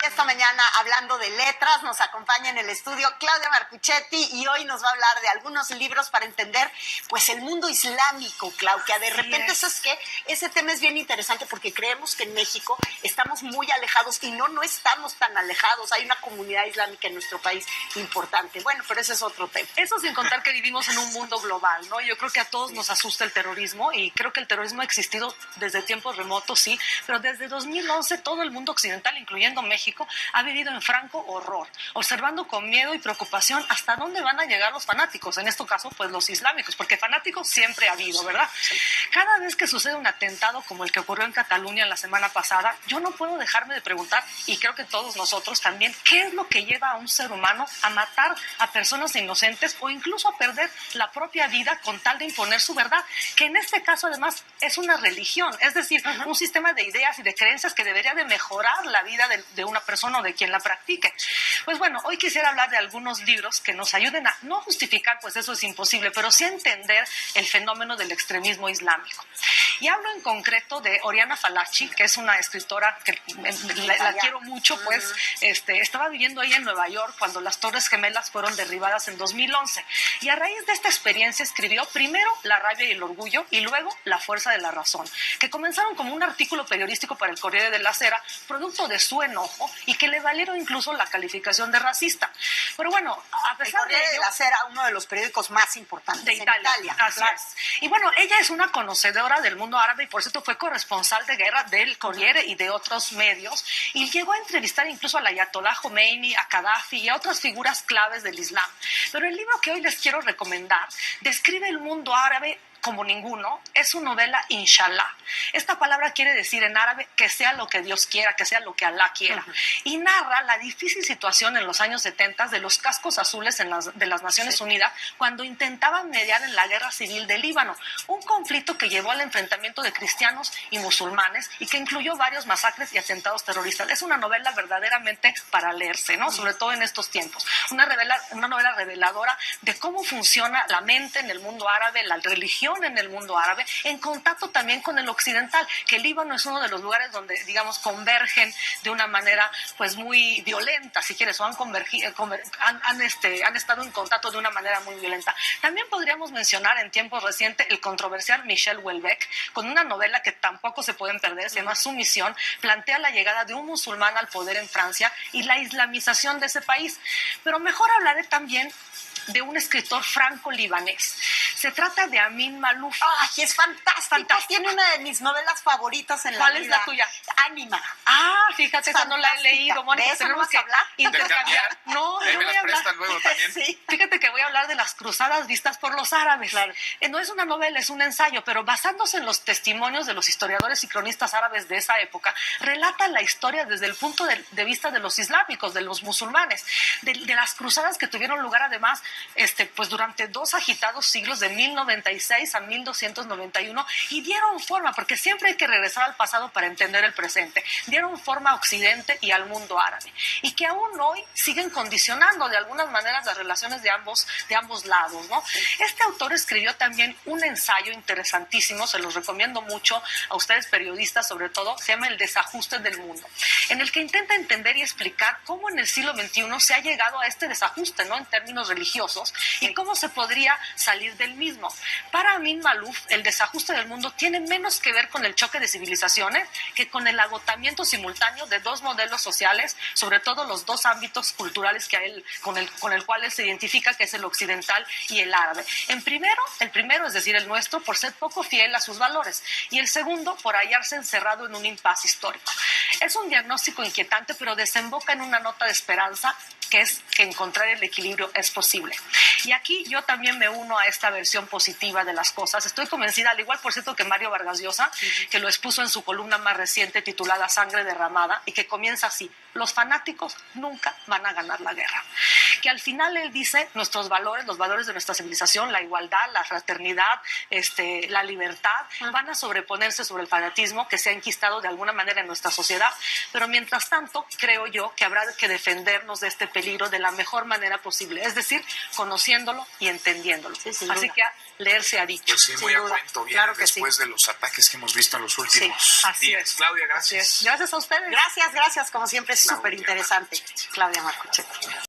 Esta mañana, hablando de letras, nos acompaña en el estudio Claudia Marcuchetti y hoy nos va a hablar de algunos libros para entender pues el mundo islámico, Claudia. De repente, ¿sabes qué? Ese tema es bien interesante porque creemos que en México estamos muy alejados y no estamos tan alejados. Hay una comunidad islámica en nuestro país importante. Bueno, pero ese es otro tema. Eso sin contar que vivimos en un mundo global, ¿no? Yo creo que a todos nos asusta el terrorismo y creo que el terrorismo ha existido desde tiempos remotos, sí, pero desde 2011 todo el mundo occidental, incluyendo México, ha vivido en franco horror, observando con miedo y preocupación hasta dónde van a llegar los fanáticos, en este caso, pues los islámicos, porque fanáticos siempre ha habido, ¿verdad? Cada vez que sucede un atentado como el que ocurrió en Cataluña la semana pasada, yo no puedo dejarme de preguntar, y creo que todos nosotros también, ¿qué es lo que lleva a un ser humano a matar a personas inocentes o incluso a perder la propia vida con tal de imponer su verdad? Que en este caso, además, es una religión, es decir, un sistema de ideas y de creencias que debería de mejorar la vida de una persona o de quien la practique. Pues bueno, hoy quisiera hablar de algunos libros que nos ayuden a no justificar, pues eso es imposible, pero sí a entender el fenómeno del extremismo islámico. Y hablo en concreto de Oriana Fallaci, que es una escritora que la quiero mucho, pues estaba viviendo ahí en Nueva York cuando las Torres Gemelas fueron derribadas en 2011. Y a raíz de esta experiencia escribió primero La rabia y el orgullo y luego La fuerza de la razón, que comenzaron como un artículo periodístico para el Corriere della Sera, producto de su enojo y que le valieron incluso la calificación de racista. Pero bueno, a pesar de ello... El Corriere della Sera, uno de los periódicos más importantes de Italia. Así claro. es. Y bueno, ella es una conocedora del mundo árabe y por cierto fue corresponsal de guerra del Corriere y de otros medios y llegó a entrevistar incluso al Ayatollah Khomeini, a Gaddafi y a otras figuras claves del Islam. Pero el libro que hoy les quiero recomendar describe el mundo árabe como ninguno, es su novela Inshallah. Esta palabra quiere decir en árabe que sea lo que Dios quiera, que sea lo que Alá quiera. Y narra la difícil situación en los años 70 de los cascos azules de las Naciones Unidas cuando intentaban mediar en la guerra civil del Líbano, un conflicto que llevó al enfrentamiento de cristianos y musulmanes y que incluyó varios masacres y atentados terroristas. Es una novela verdaderamente para leerse, ¿no? Sobre todo en estos tiempos. Una novela reveladora de cómo funciona la mente en el mundo árabe, la religión en el mundo árabe, en contacto también con el occidental, que el Líbano es uno de los lugares donde, digamos, convergen de una manera pues muy violenta, si quieres, o han estado en contacto de una manera muy violenta. También podríamos mencionar en tiempos recientes el controversial Michel Houellebecq, con una novela que tampoco se pueden perder, se llama Sumisión, plantea la llegada de un musulmán al poder en Francia y la islamización de ese país. Pero mejor hablaré también de un escritor franco-libanés. Se trata de Amin Maalouf. ¡Ay, es fantástico! Tiene una de mis novelas favoritas en la vida. ¿Cuál es la tuya? Ánima. Fíjate, esa no la he leído, Mónica. ¿De eso tenemos que hablar? Intercambiar. No, ahí yo me voy las a hablar. prestan luego también. Sí. Fíjate que voy a hablar de las cruzadas vistas por los árabes. Claro. No es una novela, es un ensayo, pero basándose en los testimonios de los historiadores y cronistas árabes de esa época, relata la historia desde el punto de vista de los islámicos, de los musulmanes, de las cruzadas que tuvieron lugar además, pues durante 2 agitados siglos de 1096 a 1291 y dieron forma, porque siempre hay que regresar al pasado para entender el presente, dieron forma a Occidente y al mundo árabe y que aún hoy siguen condicionando de algunas maneras las relaciones de ambos lados, ¿no? Este autor escribió también un ensayo interesantísimo, se los recomiendo mucho a ustedes periodistas sobre todo, se llama El desajuste del mundo, en el que intenta entender y explicar cómo en el siglo XXI se ha llegado a este desajuste, ¿no? En términos religiosos y cómo se podría salir del mismo. Para Amin Maalouf, el desajuste del mundo tiene menos que ver con el choque de civilizaciones que con el agotamiento simultáneo de 2 modelos sociales, sobre todo los 2 ámbitos culturales que con el cual él se identifica, que es el occidental y el árabe. El primero, es decir, el nuestro, por ser poco fiel a sus valores, y el segundo, por hallarse encerrado en un impasse histórico. Es un diagnóstico inquietante, pero desemboca en una nota de esperanza, que es que encontrar el equilibrio es posible. Y aquí yo también me uno a esta versión positiva de las cosas. Estoy convencida, al igual por cierto que Mario Vargas Llosa, que lo expuso en su columna más reciente titulada Sangre derramada, y que comienza así: los fanáticos nunca van a ganar la guerra. Que al final él dice, nuestros valores, los valores de nuestra civilización, la igualdad, la fraternidad, la libertad, van a sobreponerse sobre el fanatismo que se ha enquistado de alguna manera en nuestra sociedad. Pero mientras tanto, creo yo que habrá que defendernos de este peligro de la mejor manera posible, es decir, conociéndolo y entendiéndolo. Sí, sin Así duda. que a leer se ha dicho. Pues sí, muy a duda. cuento viene Claro que después de los ataques que hemos visto en los últimos Sí, así días. es. Claudia, Así gracias. es. Gracias a ustedes. Gracias, como siempre, es Claudia súper interesante. Marcuchetti. Claudia Marcuchetti.